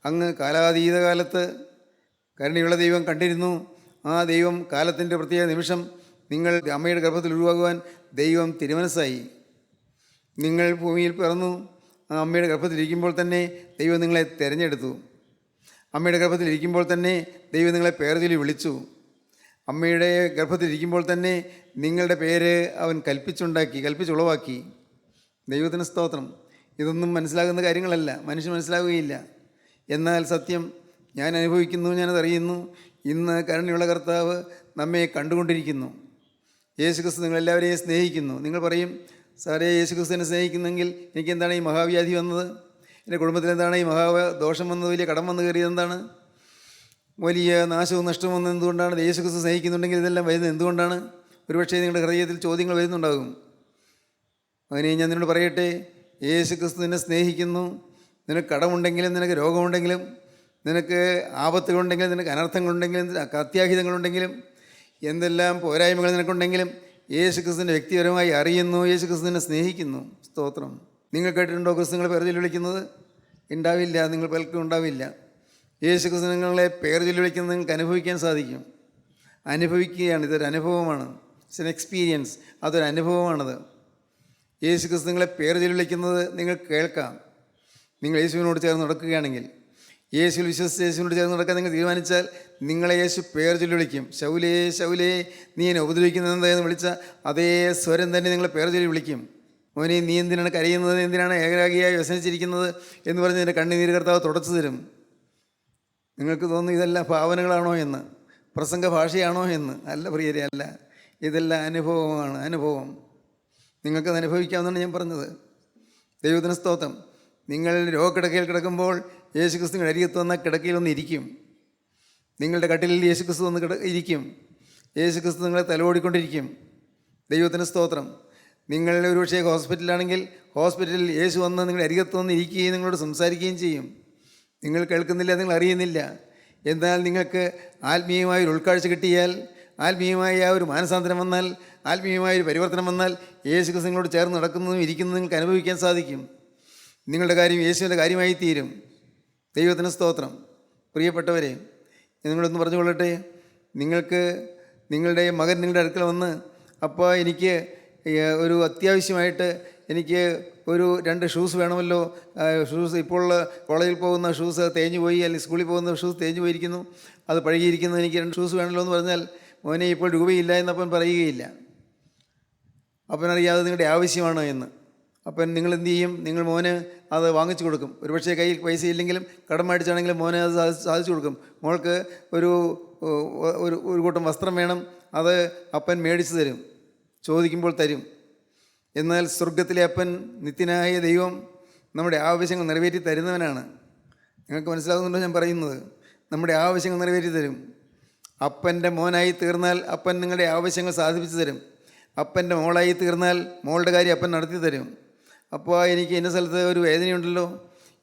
[SPEAKER 2] അങ്ങ് കാലാതീത കാലത്ത് കരുണയുള്ള ദൈവം കണ്ടിരുന്നു. ആ ദൈവം കാലത്തിൻ്റെ പ്രത്യേക നിമിഷം നിങ്ങൾ അമ്മയുടെ ഗർഭത്തിൽ ഉരുവാകുവാൻ ദൈവം തിരുമനസ്സായി. നിങ്ങൾ ഭൂമിയിൽ പിറന്നു. ആ അമ്മയുടെ ഗർഭത്തിലിരിക്കുമ്പോൾ തന്നെ ദൈവം നിങ്ങളെ തിരഞ്ഞെടുത്തു. അമ്മയുടെ ഗർഭത്തിലിരിക്കുമ്പോൾ തന്നെ ദൈവം നിങ്ങളെ പേർചൊല്ലി വിളിച്ചു. അമ്മയുടെ ഗർഭത്തിലിരിക്കുമ്പോൾ തന്നെ നിങ്ങളുടെ പേര് അവൻ കൽപ്പിച്ചുളവാക്കി. ദൈവത്തിന് സ്തോത്രം. ഇതൊന്നും മനസ്സിലാകുന്ന കാര്യങ്ങളല്ല, മനുഷ്യൻ മനസ്സിലാവുകയില്ല. എന്നാൽ സത്യം ഞാൻ അനുഭവിക്കുന്നു, ഞാനതറിയുന്നു. ഇന്ന് കരുണയുള്ള കർത്താവ് നമ്മെ കണ്ടുകൊണ്ടിരിക്കുന്നു. യേശുക്രിസ്തു നിങ്ങളെല്ലാവരെയും സ്നേഹിക്കുന്നു. നിങ്ങൾ പറയും, സാറേ യേശുക്രിസ്തുവിനെ സ്നേഹിക്കുന്നെങ്കിൽ എനിക്കെന്താണ് ഈ മഹാവ്യാധി വന്നത്? എൻ്റെ കുടുംബത്തിൽ എന്താണ് ഈ മഹാദോഷം വന്നത്? വലിയ കടം വന്നു കയറിയത് എന്താണ്? വലിയ നാശവും നഷ്ടവും വന്നത് എന്തുകൊണ്ടാണ്? യേശുക്രിസ്തു സ്നേഹിക്കുന്നുണ്ടെങ്കിൽ ഇതെല്ലാം വരുന്നത് എന്തുകൊണ്ടാണ്? ഒരുപക്ഷേ നിങ്ങളുടെ ഹൃദയത്തിൽ ചോദ്യങ്ങൾ വരുന്നുണ്ടാകും. അങ്ങനെ ഞാൻ നിന്നോട് പറയട്ടെ, യേശുക്രിസ്തു നിന്നെ സ്നേഹിക്കുന്നു. നിനക്ക് കടമുണ്ടെങ്കിലും, നിനക്ക് രോഗമുണ്ടെങ്കിലും, നിനക്ക് ആപത്തുകളുണ്ടെങ്കിലും, നിനക്ക് അനർത്ഥങ്ങളുണ്ടെങ്കിലും, അത്യാഹിതങ്ങളുണ്ടെങ്കിലും, എന്തെല്ലാം പോരായ്മകൾ നിനക്കുണ്ടെങ്കിലും യേശുക്രിസ്തുവിൻ്റെ വ്യക്തിപരമായി അറിയുന്നു. യേശുക്രിസ്തുവിനെ സ്നേഹിക്കുന്നു. സ്തോത്രം. നിങ്ങൾ കേട്ടിട്ടുണ്ടോ ക്രിസ്തുങ്ങളെ പേർ ചൊല്ലി വിളിക്കുന്നത്? ഉണ്ടാവില്ല, നിങ്ങൾ പലർക്കും ഉണ്ടാവില്ല. യേശുക്രിസ്തു നിങ്ങളെ പേർ ചൊല്ലി വിളിക്കുന്നത് നിങ്ങൾക്ക് അനുഭവിക്കാൻ സാധിക്കും. അനുഭവിക്കുകയാണ്. ഇതൊരു അനുഭവമാണ്. It's an experience. അതൊരു അനുഭവമാണത്. യേശുക്രിസ്തു നിങ്ങളെ പേർ ചൊല്ലി വിളിക്കുന്നത് നിങ്ങൾ കേൾക്കാം. നിങ്ങൾ യേശുവിനോട് ചേർന്ന് നടക്കുകയാണെങ്കിൽ, യേശുവിൽ വിശ്വസിച്ച് യേശുവിനോട് ചേർന്ന് നടക്കാൻ നിങ്ങൾ തീരുമാനിച്ചാൽ നിങ്ങളെ യേശു പേർ ചൊല്ലി വിളിക്കും. ശൗലേ ശൗലേ നീ എന്നെ ഉപദ്രവിക്കുന്നത് എന്തായെന്ന് വിളിച്ച അതേ സ്വരം തന്നെ നിങ്ങളെ പേർ ചൊല്ലി വിളിക്കും. മോനെ നീ എന്തിനാണ് കരയുന്നത്, എന്തിനാണ് ഏകാഗിയായി വ്യസനിച്ചിരിക്കുന്നത് എന്ന് പറഞ്ഞ് എൻ്റെ കണ്ണുനീര് കർത്താവ് തുടച്ചു തരും. നിങ്ങൾക്ക് തോന്നുന്നു ഇതെല്ലാം ഭാവനകളാണോ എന്ന്, പ്രസംഗ ഭാഷയാണോ എന്ന്. അല്ല പ്രിയരെ, അല്ല. ഇതെല്ലാം അനുഭവമാണ്. അനുഭവം നിങ്ങൾക്കത് അനുഭവിക്കാമെന്നാണ് ഞാൻ പറഞ്ഞത്. ദൈവത്തിന് സ്തോത്രം. നിങ്ങൾ രോഗക്കിടക്കയിൽ കിടക്കുമ്പോൾ യേശുക്രിസ്തു അരികത്ത് വന്ന കിടക്കയിൽ ഒന്ന് ഇരിക്കും. നിങ്ങളുടെ കട്ടിലിൽ യേശുക്രിസ്തു വന്ന് ഇരിക്കും. യേശുക്രിസ്തു നിങ്ങളെ തലോടിക്കൊണ്ടിരിക്കും. ദൈവത്തിന് സ്തോത്രം. നിങ്ങൾ ഒരു പക്ഷേ ഹോസ്പിറ്റലാണെങ്കിൽ ഹോസ്പിറ്റലിൽ യേശു വന്ന് നിങ്ങളുടെ അരികത്ത് വന്ന് ഇരിക്കുകയും നിങ്ങളോട് സംസാരിക്കുകയും ചെയ്യും. നിങ്ങൾ കേൾക്കുന്നില്ല, നിങ്ങൾ അറിയുന്നില്ല. എന്നാൽ നിങ്ങൾക്ക് ആത്മീയമായൊരു ഉൾക്കാഴ്ച കിട്ടിയാൽ, ആത്മീയമായ ഒരു മാനസാന്തരം വന്നാൽ, ആത്മീയമായൊരു പരിവർത്തനം വന്നാൽ യേശുക്രിസ്തു നിങ്ങളോട് ചേർന്ന് നടക്കുന്നതും ഇരിക്കുന്നതും നിങ്ങൾക്ക് അനുഭവിക്കാൻ സാധിക്കും. നിങ്ങളുടെ കാര്യം യേശുവിൻ്റെ കാര്യമായി തീരും. ദൈവത്തിന് സ്തോത്രം. പ്രിയപ്പെട്ടവരെ, നിങ്ങളൊന്ന് പറഞ്ഞുകൊള്ളട്ടെ. നിങ്ങൾക്ക് നിങ്ങളുടെ മകൻ നിങ്ങളുടെ അടുക്കൽ വന്ന്, അപ്പോൾ എനിക്ക് ഒരു അത്യാവശ്യമായിട്ട് എനിക്ക് ഒരു 2 ഷൂസ് വേണമല്ലോ. ഷൂസ് ഇപ്പോൾ കോളേജിൽ പോകുന്ന ഷൂസ് തേഞ്ഞു പോയി, അല്ലെങ്കിൽ സ്കൂളിൽ പോകുന്ന ഷൂസ് തേഞ്ഞു പോയിരിക്കുന്നു, അത് പഴകിയിരിക്കുന്നു, എനിക്ക് 2 ഷൂസ് വേണമല്ലോ എന്ന് പറഞ്ഞാൽ മോനെ ഇപ്പോൾ രൂപയില്ല എന്നപ്പൻ പറയുകയില്ല. അപ്പനറിയാതെ നിങ്ങളുടെ ആവശ്യമാണ് എന്ന്. അപ്പം നിങ്ങൾ എന്ത് ചെയ്യും? നിങ്ങൾ മോന് അത് വാങ്ങിച്ചു കൊടുക്കും. ഒരുപക്ഷെ കയ്യിൽ പൈസ ഇല്ലെങ്കിലും കടം മേടിച്ചാണെങ്കിലും മോനെ അത് സാധിച്ചു കൊടുക്കും. മോൾക്ക് ഒരു കൂട്ടം വസ്ത്രം വേണം, അത് അപ്പൻ മേടിച്ചു തരും, ചോദിക്കുമ്പോൾ തരും. എന്നാൽ സ്വർഗത്തിലെ അപ്പൻ, നിത്യനായ ദൈവം നമ്മുടെ ആവശ്യങ്ങൾ നിറവേറ്റി തരുന്നവനാണ്. നിങ്ങൾക്ക് മനസ്സിലാകുന്നുണ്ടോ ഞാൻ പറയുന്നത്? നമ്മുടെ ആവശ്യങ്ങൾ നിറവേറ്റി തരും. അപ്പൻ്റെ മോനായി തീർന്നാൽ അപ്പൻ നിങ്ങളുടെ ആവശ്യങ്ങൾ സാധിപ്പിച്ചു തരും. അപ്പൻ്റെ മോളായി തീർന്നാൽ മോളുടെ കാര്യം അപ്പൻ നടത്തി തരും. അപ്പോൾ എനിക്ക് ഇന്ന സ്ഥലത്ത് ഒരു വേദനയുണ്ടല്ലോ,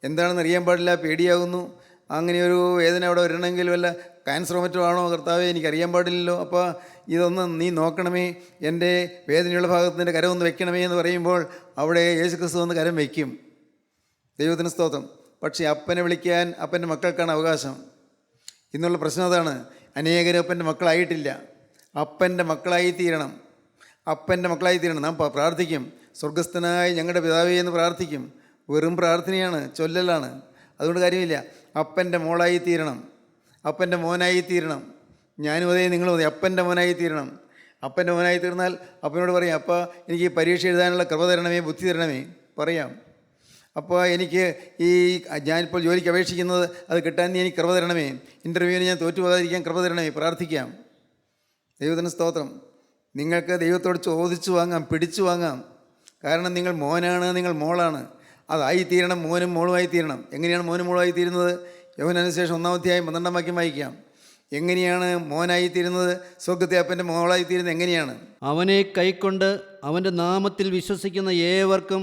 [SPEAKER 2] എന്താണെന്ന് അറിയാൻ പാടില്ല, പേടിയാകുന്നു. അങ്ങനെ ഒരു വേദന അവിടെ വരണമെങ്കിൽ വല്ല ക്യാൻസറോ മറ്റോ ആണോ കർത്താവേ, എനിക്കറിയാൻ പാടില്ലല്ലോ. അപ്പോൾ ഇതൊന്ന് നീ നോക്കണമേ, എൻ്റെ വേദനയുള്ള ഭാഗത്തിൻ്റെ കരമൊന്ന് വെക്കണമേ എന്ന് പറയുമ്പോൾ അവിടെ യേശുക്രിസ്തു വന്ന് കരം വയ്ക്കും. ദൈവത്തിന് സ്തോത്രം. പക്ഷേ അപ്പനെ വിളിക്കാൻ അപ്പൻ്റെ മക്കൾക്കാണ് അവകാശം. ഇന്നുള്ള പ്രശ്നം അതാണ്. അനേകരും അപ്പൻ്റെ മക്കളായിട്ടില്ല. അപ്പൻ്റെ മക്കളായി തീരണം. അപ്പൻ്റെ മക്കളായി തീരണം. നാം പ്രാർത്ഥിക്കും, സ്വർഗസ്ഥനായ ഞങ്ങളുടെ പിതാവേ എന്ന് പ്രാർത്ഥിക്കും. വെറും പ്രാർത്ഥനയാണ്, ചൊല്ലലാണ്. അതുകൊണ്ട് കാര്യമില്ല. അപ്പൻ്റെ മോളായി തീരണം, അപ്പൻ്റെ മോനായി തീരണം. ഞാനും അതേ, നിങ്ങളും അതെ, അപ്പൻ്റെ മോനായി തീരണം. അപ്പൻ്റെ മോനായി തീർന്നാൽ അപ്പനോട് പറയാം, അപ്പ എനിക്ക് പരീക്ഷ എഴുതാനുള്ള കൃപ തരണമേ, ബുദ്ധി തരണമേ പറയാം. അപ്പോൾ എനിക്ക് ഞാനിപ്പോൾ ജോലിക്ക് അപേക്ഷിക്കുന്നത് അത് കിട്ടാൻ നീ എനിക്ക് കൃപ തരണമേ, ഇൻ്റർവ്യൂവിന് ഞാൻ തോറ്റുപോകാതിരിക്കാൻ കൃപ തരണമേ, പ്രാർത്ഥിക്കാം. ദൈവത്തിന് സ്തോത്രം. നിങ്ങൾക്ക് ദൈവത്തോട് ചോദിച്ചു വാങ്ങാം, പിടിച്ചു വാങ്ങാം. കാരണം നിങ്ങൾ മോനാണ്, നിങ്ങൾ മോളാണ്. അതായിത്തീരണം. മോനും മോളുമായി തീരണം. എങ്ങനെയാണ് മോനും മോളുമായി തീരുന്നത്? യോഹന്നാന് സുവിശേഷം 1-ാം അധ്യായം 12-ാം വാക്യം വായിക്കാം. എങ്ങനെയാണ് മോനായി തീരുന്നത്? സ്വർഗ്ഗത്തെ അപ്പൻ്റെ മോളായി തീരുന്നത് എങ്ങനെയാണ്?
[SPEAKER 3] അവനെ കൈക്കൊണ്ട് അവൻ്റെ നാമത്തിൽ വിശ്വസിക്കുന്ന ഏവർക്കും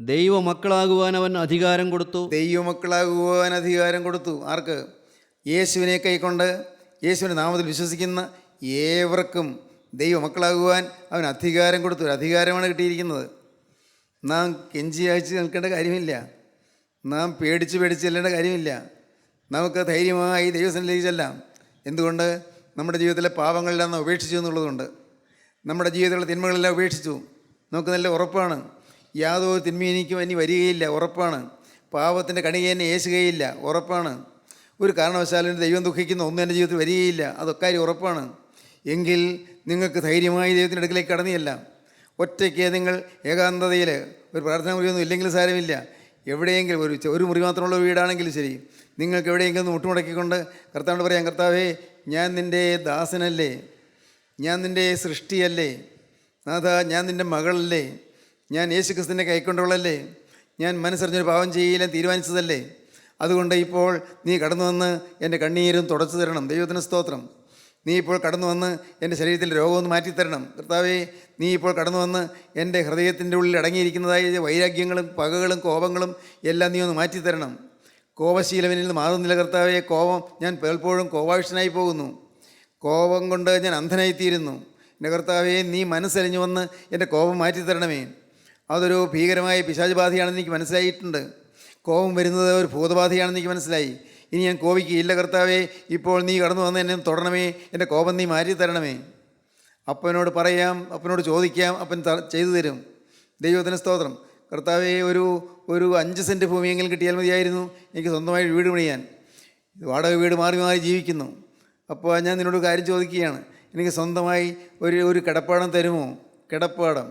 [SPEAKER 3] ദൈവമക്കളാകുവാൻ അവൻ അധികാരം കൊടുത്തു.
[SPEAKER 2] ദൈവമക്കളാകുവാൻ അധികാരം കൊടുത്തു. ആർക്ക്? യേശുവിനെ കൈക്കൊണ്ട് യേശുവിൻ്റെ നാമത്തിൽ വിശ്വസിക്കുന്ന ഏവർക്കും ദൈവമക്കളാകുവാൻ അവൻ അധികാരം കൊടുത്തു. ഒരു അധികാരമാണ് കിട്ടിയിരിക്കുന്നത്. നാം കെഞ്ചി അയച്ച് നിൽക്കേണ്ട കാര്യമില്ല. നാം പേടിച്ച് ചെല്ലേണ്ട കാര്യമില്ല. നമുക്ക് ധൈര്യമായി ദൈവസന്നിധിയിലേക്ക് ചെല്ലാം. എന്തുകൊണ്ട്? നമ്മുടെ ജീവിതത്തിലെ പാപങ്ങളെല്ലാം നാം ഉപേക്ഷിച്ചു എന്നുള്ളതുകൊണ്ട്. നമ്മുടെ ജീവിതത്തിലുള്ള തിന്മകളെല്ലാം ഉപേക്ഷിച്ചു. നമുക്ക് നല്ല ഉറപ്പാണ്, യാതൊരു തിന്മയും എനിക്കും ഇനി വരികയില്ല, ഉറപ്പാണ്. പാപത്തിൻ്റെ കണിക എന്നെ ഏശുകയില്ല, ഉറപ്പാണ്. ഒരു കാരണവശാലും എൻ്റെ ദൈവം ദുഃഖിക്കുന്ന ഒന്നും എൻ്റെ ജീവിതത്തിൽ വരികയില്ല, അതൊക്കെ ഉറപ്പാണ്. എങ്കിൽ നിങ്ങൾക്ക് ധൈര്യമായി ദൈവത്തിൻ്റെ അടുക്കിലേക്ക് കടന്നില്ല. ഒറ്റയ്ക്ക് നിങ്ങൾ ഏകാന്തതയിൽ ഒരു പ്രാർത്ഥന മുറിയൊന്നും ഇല്ലെങ്കിലും സാരമില്ല, എവിടെയെങ്കിലും ഒരു മുറി മാത്രമുള്ള വീടാണെങ്കിലും ശരി, നിങ്ങൾക്ക് എവിടെയെങ്കിലും മുട്ടുമുടക്കിക്കൊണ്ട് കർത്താവിനോട് പറയാം, കർത്താവേ, ഞാൻ നിൻ്റെ ദാസനല്ലേ, ഞാൻ നിൻ്റെ സൃഷ്ടിയല്ലേ, നാഥ, ഞാൻ നിൻ്റെ മകളല്ലേ, ഞാൻ യേശുക്രിസ്തുവിൻ്റെ കൈക്കൊണ്ടുള്ളല്ലേ, ഞാൻ മനസ്സറിഞ്ഞൊരു പാവം ചെയ്യില്ല തീരുമാനിച്ചതല്ലേ, അതുകൊണ്ട് ഇപ്പോൾ നീ കടന്നു വന്ന് എൻ്റെ കണ്ണീരും തുടച്ചു തരണം. ദൈവത്തിന് സ്തോത്രം. നീ ഇപ്പോൾ കടന്നു വന്ന് എൻ്റെ ശരീരത്തിൽ രോഗമൊന്ന് മാറ്റിത്തരണം. കർത്താവേ, നീ ഇപ്പോൾ കടന്നു വന്ന് എൻ്റെ ഹൃദയത്തിൻ്റെ ഉള്ളിൽ അടങ്ങിയിരിക്കുന്നതായ വൈരാഗ്യങ്ങളും പകകളും കോപങ്ങളും എല്ലാം നീ ഒന്ന് മാറ്റിത്തരണം. കോപശീലവനിൽ നിന്ന് മാറുന്നില്ല കർത്താവേ. കോപം, ഞാൻ പലപ്പോഴും കോപാവിഷ്ടനായി പോകുന്നു. കോപം കൊണ്ട് ഞാൻ അന്ധനായിത്തീരുന്നു. എൻ്റെ കർത്താവേ, നീ മനസ്സലിഞ്ഞു വന്ന് എൻ്റെ കോപം മാറ്റിത്തരണമേ. അതൊരു ഭീകരമായ പിശാചുബാധയാണെന്ന് എനിക്ക് മനസ്സിലായിട്ടുണ്ട്. കോപം വരുന്നത് ഒരു ഭൂതബാധയാണെന്ന് എനിക്ക് മനസ്സിലായി. ഇനി ഞാൻ കോപിക്കുകയില്ല കർത്താവേ. ഇപ്പോൾ നീ കടന്നു വന്ന് എന്നെ തൊടണമേ, എൻ്റെ കോപം നീ മാറ്റിത്തരണമേ. അപ്പനോട് പറയാം, അപ്പനോട് ചോദിക്കാം, അപ്പൻ ചെയ്തു തരും. ദൈവത്തിന് സ്തോത്രം. കർത്താവേ, ഒരു 5 സെൻറ്റ് ഭൂമിയെങ്കിലും കിട്ടിയാൽ മതിയായിരുന്നു എനിക്ക് സ്വന്തമായി വീട് പണിയാൻ. വാടക വീട് മാറി മാറി ജീവിക്കുന്നു. അപ്പോൾ ഞാൻ നിന്നോട് കാര്യം ചോദിക്കുകയാണ്, എനിക്ക് സ്വന്തമായി ഒരു കിടപ്പാടം തരുമോ? കിടപ്പാടം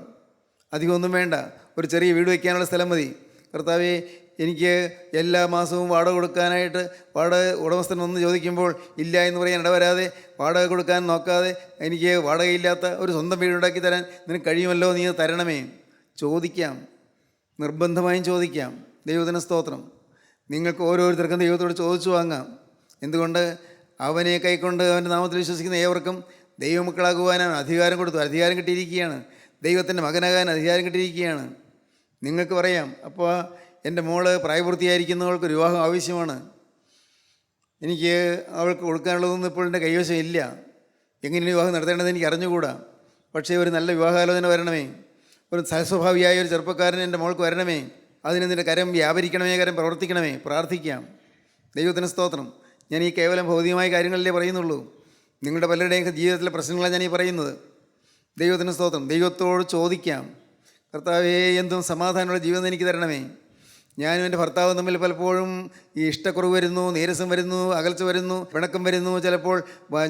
[SPEAKER 2] അധികമൊന്നും വേണ്ട, ഒരു ചെറിയ വീട് വയ്ക്കാനുള്ള സ്ഥലം മതി. കർത്താവേ, എനിക്ക് എല്ലാ മാസവും വാടക കൊടുക്കാനായിട്ട് വാടക ഉടമസ്ഥൻ വന്ന് ചോദിക്കുമ്പോൾ ഇല്ല എന്ന് പറയാൻ ഇടവരാതെ, വാടക കൊടുക്കാൻ നോക്കാതെ എനിക്ക് വാടകയില്ലാത്ത ഒരു സ്വന്തം വീടുണ്ടാക്കി തരാൻ നിനക്ക് കഴിയുമല്ലോ, നീ തരണമേ. ചോദിക്കാം, നിർബന്ധമായും ചോദിക്കാം. ദൈവത്തിന് സ്തോത്രം. നിങ്ങൾക്ക് ഓരോരുത്തർക്കും ദൈവത്തോട് ചോദിച്ചു വാങ്ങാം. എന്തുകൊണ്ട്? അവനെ കൈക്കൊണ്ട് അവൻ്റെ നാമത്തിൽ വിശ്വസിക്കുന്ന ഏവർക്കും ദൈവമക്കളാകുവാൻ അധികാരം കൊടുത്തു. അധികാരം കിട്ടിയിരിക്കുകയാണ്. ദൈവത്തിൻ്റെ മകനാകാൻ അധികാരം കിട്ടിയിരിക്കുകയാണ്. നിങ്ങൾക്ക് പറയാം, അപ്പോൾ എൻ്റെ മോള് പ്രായപൂർത്തിയായിരിക്കുന്നവൾക്ക് ഒരു വിവാഹം ആവശ്യമാണ്, എനിക്ക് അവൾക്ക് കൊടുക്കാനുള്ളതൊന്നും ഇപ്പോൾ എൻ്റെ കൈവശം ഇല്ല, എങ്ങനെ വിവാഹം നടത്തേണ്ടതെന്ന് എനിക്ക് അറിഞ്ഞുകൂടാ. പക്ഷേ ഒരു നല്ല വിവാഹാലോചന വരണമേ, ഒരു സൽസ്വഭാവിയായ ഒരു ചെറുപ്പക്കാരൻ എൻ്റെ മോൾക്ക് വരണമേ. അതിന് നിൻ്റെ കരം വ്യാപരിക്കണമേ, കരം പ്രവർത്തിക്കണമേ. പ്രാർത്ഥിക്കാം. ദൈവത്തിന് സ്തോത്രം. ഞാൻ ഈ കേവലം ഭൗതികമായ കാര്യങ്ങളിലേ പറയുന്നുള്ളൂ. നിങ്ങളുടെ പലരുടെയും ജീവിതത്തിലെ പ്രശ്നങ്ങളാണ് ഞാൻ ഈ പറയുന്നത്. ദൈവത്തിന് സ്തോത്രം. ദൈവത്തോട് ചോദിക്കാം, കർത്താവേ, എന്തും സമാധാനമുള്ള ജീവിതം എനിക്ക് തരണമേ. ഞാനും എൻ്റെ ഭർത്താവും തമ്മിൽ പലപ്പോഴും ഈ ഇഷ്ടക്കുറവ് വരുന്നു, നീരസം വരുന്നു, അകൽച്ച വരുന്നു, പിണക്കം വരുന്നു. ചിലപ്പോൾ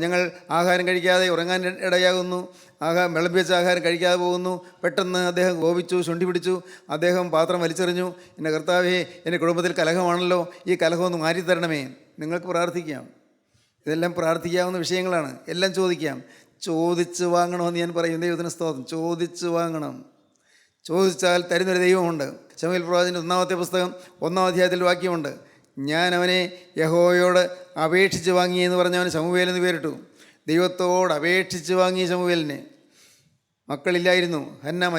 [SPEAKER 2] ഞങ്ങൾ ആഹാരം കഴിക്കാതെ ഉറങ്ങാൻ ഇടയാകുന്നു, വിളമ്പി വെച്ച ആഹാരം കഴിക്കാതെ പോകുന്നു. പെട്ടെന്ന് അദ്ദേഹം കോപിച്ചു, ശുണ്ഠി പിടിച്ചു, അദ്ദേഹം പാത്രം വലിച്ചെറിഞ്ഞു. എൻ്റെ കർത്താവേ, എൻ്റെ കുടുംബത്തിൽ കലഹമാണല്ലോ, ഈ കലഹമൊന്ന് മാറ്റിത്തരണമേ. നിങ്ങൾക്ക് പ്രാർത്ഥിക്കാം. ഇതെല്ലാം പ്രാർത്ഥിക്കാവുന്ന വിഷയങ്ങളാണ്. എല്ലാം ചോദിക്കാം. ചോദിച്ച് വാങ്ങണമെന്ന് ഞാൻ പറയും. ദൈവത്തിന് സ്തോത്രം. ചോദിച്ച് വാങ്ങണം. ചോദിച്ചാൽ തരുന്നൊരു ദൈവമുണ്ട്. ശമൂവേൽ പ്രവാചകൻ്റെ 1-ാമത്തെ പുസ്തകം 1-ാം അധ്യായത്തിൽ വാക്യമുണ്ട്, ഞാൻ അവനെ യഹോവയോട് അപേക്ഷിച്ച് വാങ്ങി എന്ന് പറഞ്ഞവന് ശമൂവേൽ എന്ന് പേരിട്ടു. ദൈവത്തോട് അപേക്ഷിച്ച് വാങ്ങി ശമൂവേലിനെ. മക്കളില്ലായിരുന്നു. ഹന്ന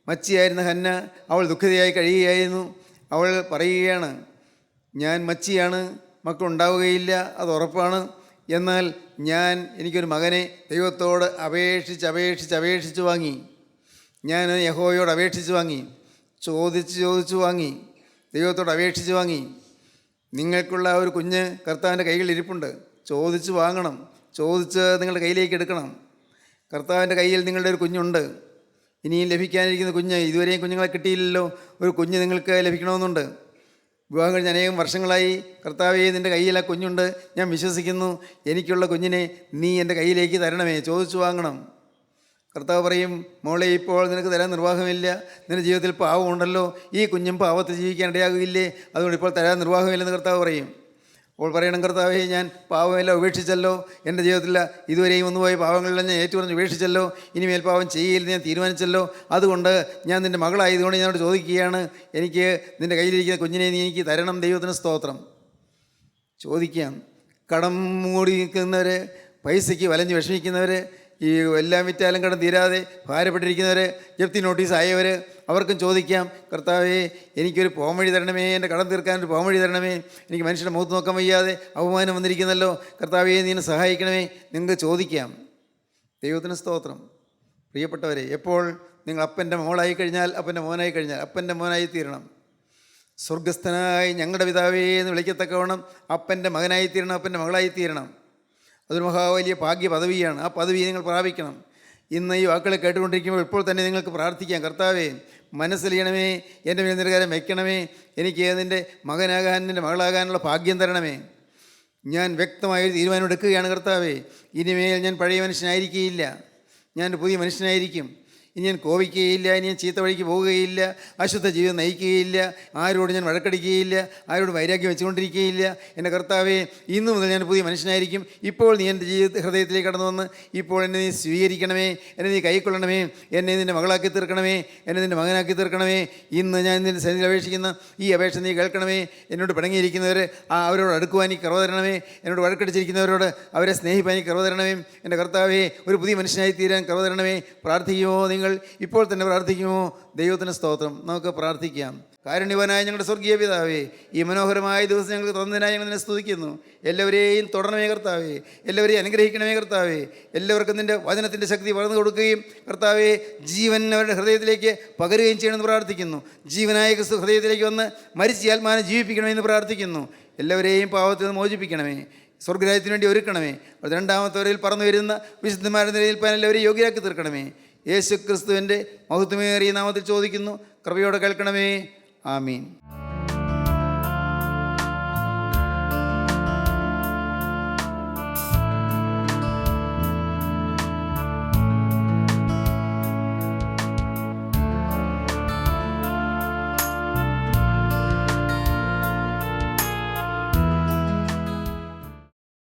[SPEAKER 2] മച്ചിയായിരുന്ന ഹന്ന അവൾ ദുഃഖിതയായി കഴിയുകയായിരുന്നു. അവൾ പറയുകയാണ്, ഞാൻ മച്ചിയാണ്, മക്കളുണ്ടാവുകയില്ല, അത് ഉറപ്പാണ്. എന്നാൽ എനിക്കൊരു മകനെ ദൈവത്തോട് അപേക്ഷിച്ച് വാങ്ങി. ഞാൻ യഹോവയോട് അപേക്ഷിച്ച് വാങ്ങി. ചോദിച്ച് വാങ്ങി. ദൈവത്തോട് അപേക്ഷിച്ച് വാങ്ങി. നിങ്ങൾക്കുള്ള ഒരു കുഞ്ഞ് കർത്താവിൻ്റെ കൈകളിൽ ഇരിപ്പുണ്ട്. ചോദിച്ച് വാങ്ങണം. ചോദിച്ച് നിങ്ങളുടെ കയ്യിലേക്ക് എടുക്കണം. കർത്താവിൻ്റെ കയ്യിൽ നിങ്ങളുടെ ഒരു കുഞ്ഞുണ്ട്. ഇനിയും ലഭിക്കാനിരിക്കുന്ന കുഞ്ഞ്, ഇതുവരെയും കുഞ്ഞുങ്ങളെ കിട്ടിയില്ലല്ലോ, ഒരു കുഞ്ഞ് നിങ്ങൾക്ക് ലഭിക്കണമെന്നുണ്ട്. വിവാഹം കഴിഞ്ഞ് അനേകം വർഷങ്ങളായി. കർത്താവേ, നിൻ്റെ കയ്യിൽ ആ കുഞ്ഞുണ്ട്, ഞാൻ വിശ്വസിക്കുന്നു, എനിക്കുള്ള കുഞ്ഞിനെ നീ എൻ്റെ കയ്യിലേക്ക് തരണമേ. ചോദിച്ചു വാങ്ങണം. കർത്താവ് പറയും, മോളെ, ഇപ്പോൾ നിനക്ക് തരാൻ നിർവാഹമില്ല, നിൻ്റെ ജീവിതത്തിൽ പാവമുണ്ടല്ലോ, ഈ കുഞ്ഞും പാവത്തിൽ ജീവിക്കാൻ ഇടയാകില്ലേ, അതുകൊണ്ട് ഇപ്പോൾ തരാൻ നിർവാഹമില്ലെന്ന് കർത്താവ് പറയും. അപ്പോൾ പറയണം, കർത്താവേ, ഞാൻ പാവമെല്ലാം ഉപേക്ഷിച്ചല്ലോ, എൻ്റെ ജീവിതത്തിൽ ഇതുവരെയും ഒന്നുപോയി പാവങ്ങളെല്ലാം ഞാൻ ഏറ്റുപറഞ്ഞ് ഉപേക്ഷിച്ചല്ലോ, ഇനിമേൽ പാവം ചെയ്യില്ലെന്ന് ഞാൻ തീരുമാനിച്ചല്ലോ, അതുകൊണ്ട് ഞാൻ നിൻ്റെ മകളായതുകൊണ്ട് ഞാനോട് ചോദിക്കുകയാണ്, എനിക്ക് നിൻ്റെ കയ്യിലിരിക്കുന്ന കുഞ്ഞിനെ നീ എനിക്ക് തരണം. ദൈവത്തിന് സ്തോത്രം. ചോദിക്കാം. കടം മൂടി നിൽക്കുന്നവർ, പൈസയ്ക്ക് വലഞ്ഞ് വിഷമിക്കുന്നവർ, ഈ എല്ലാം വിറ്റാലും കടം തീരാതെ ഭാരപ്പെട്ടിരിക്കുന്നവർ, ജപ്തി നോട്ടീസ് ആയവർ, അവർക്കും ചോദിക്കാം, കർത്താവേ, എനിക്കൊരു പോംവഴി തരണമേ, എൻ്റെ കടം തീർക്കാനൊരു പോംവഴി തരണമേ, എനിക്ക് മനുഷ്യരുടെ മുഖത്ത് നോക്കാൻ വയ്യാതെ അപമാനം വന്നിരിക്കുന്നല്ലോ, കർത്താവേ, നീ എന്നെ സഹായിക്കണമേ. നിങ്ങൾക്ക് ചോദിക്കാം. ദൈവത്തിന് സ്തോത്രം. പ്രിയപ്പെട്ടവരെ, എപ്പോൾ നിങ്ങൾ അപ്പൻ്റെ മോളായി കഴിഞ്ഞാൽ, അപ്പൻ്റെ മോനായി കഴിഞ്ഞാൽ അപ്പൻ്റെ മോനായി തീരണം. സ്വർഗസ്ഥനായി ഞങ്ങളുടെ പിതാവേ എന്ന് വിളിക്കത്തക്കവണ്ണം അപ്പൻ്റെ മകനായി തീരണം, അപ്പൻ്റെ മകളായി തീരണം. അതൊരു മഹാവലിയ ഭാഗ്യ പദവിയാണ്. ആ പദവി നിങ്ങൾ പ്രാപിക്കണം. ഇന്ന് ഈ വാക്കുകൾ കേട്ടുകൊണ്ടിരിക്കുമ്പോൾ ഇപ്പോൾ തന്നെ നിങ്ങൾക്ക് പ്രാർത്ഥിക്കാം, കർത്താവേ മനസ്സിലിയണമേ, എൻ്റെ മേൽ നിരകാരം വയ്ക്കണമേ, എനിക്ക് നിൻ്റെ മകനാകാൻ നിൻ്റെ മകളാകാനുള്ള ഭാഗ്യം തരണമേ. ഞാൻ വ്യക്തമായൊരു തീരുമാനം എടുക്കുകയാണ് കർത്താവേ. ഇനിമേൽ ഞാൻ പഴയ മനുഷ്യനായിരിക്കുകയില്ല, ഞാൻ പുതിയ മനുഷ്യനായിരിക്കും. ഇനി ഞാൻ കോപിക്കുകയില്ല, ഇനി ഞാൻ ചീത്ത വഴിക്ക് പോവുകയില്ല, അശുദ്ധ ജീവിതം നയിക്കുകയില്ല, ആരോട് ഞാൻ വഴക്കടിക്കുകയില്ല, ആരോട് വൈരാഗ്യം വെച്ചുകൊണ്ടിരിക്കുകയില്ല. എൻ്റെ കർത്താവേ, ഇന്നു മുതൽ ഞാൻ പുതിയ മനുഷ്യനായിരിക്കും. ഇപ്പോൾ നീ എൻ്റെ ഹൃദയത്തിലേക്ക് കടന്നു വന്ന് ഇപ്പോൾ എന്നെ നീ സ്വീകരിക്കണമേ, എന്നെ നീ കൈക്കൊള്ളണമേ, എന്നെ നിൻ്റെ മകളാക്കി തീർക്കണമേ, എന്നെ നിൻ്റെ മകനാക്കി തീർക്കണമേ. ഇന്ന് ഞാൻ നിൻ്റെ സന്നിധിയിൽ അപേക്ഷിക്കുന്ന ഈ അപേക്ഷ നീ കേൾക്കണമേ. എന്നോട് പിണങ്ങിയിരിക്കുന്നവർ അവരോട് അടുക്കുവാൻ നീ കൃപ തരണമേ. എന്നോട് വഴക്കടിച്ചിരിക്കുന്നവരോട് അവരെ സ്നേഹിപ്പാൻ നീ കൃപ തരണമേ. എൻ്റെ കർത്താവേ, ഒരു പുതിയ മനുഷ്യനായി തീരാൻ കൃപ തരണമേ. പ്രാർത്ഥിക്കുമോ? നിങ്ങൾ ഇപ്പോൾ തന്നെ പ്രാർത്ഥിക്കുമോ? ദൈവത്തിന് സ്തോത്രം. നമുക്ക് പ്രാർത്ഥിക്കാം. കാരുണ്യവാനായ ഞങ്ങളുടെ സ്വർഗീയ പിതാവേ, ഈ മനോഹരമായ ദിവസം ഞങ്ങൾക്ക് തന്നതിനായി ഞങ്ങൾ നിന്നെ സ്തുതിക്കുന്നു. എല്ലാവരെയും തുടരണമേ കർത്താവേ, എല്ലാവരെയും അനുഗ്രഹിക്കണമേ കർത്താവേ. എല്ലാവർക്കും നിൻ്റെ വചനത്തിൻ്റെ ശക്തി പകർന്നു കൊടുക്കുകയും കർത്താവേ, ജീവൻ അവരുടെ ഹൃദയത്തിലേക്ക് പകരുകയും ചെയ്യണമെന്ന് പ്രാർത്ഥിക്കുന്നു. ജീവനായ ക്രിസ്തു ഹൃദയത്തിലേക്ക് വന്ന് മരിച്ച ആത്മാവിനെ ജീവിപ്പിക്കണമെന്ന് പ്രാർത്ഥിക്കുന്നു. എല്ലാവരെയും പാവത്തിൽ നിന്ന് മോചിപ്പിക്കണമേ, സ്വർഗ്ഗരാജ്യത്തിന് വേണ്ടി ഒരുക്കണമേ. രണ്ടാമത്തവരിൽ പറന്നു വരുന്ന വിശുദ്ധന്മാരുടെ നിലയിൽപ്പാൻ എല്ലാവരെയും യോഗ്യരാക്കി തീർക്കണമേ. യേശു ക്രിസ്തുവിൻ്റെ മഹത്വമേറിയ നാമത്തിൽ ചോദിക്കുന്നു, കൃപയോടെ കേൾക്കണമേ. ആമീൻ.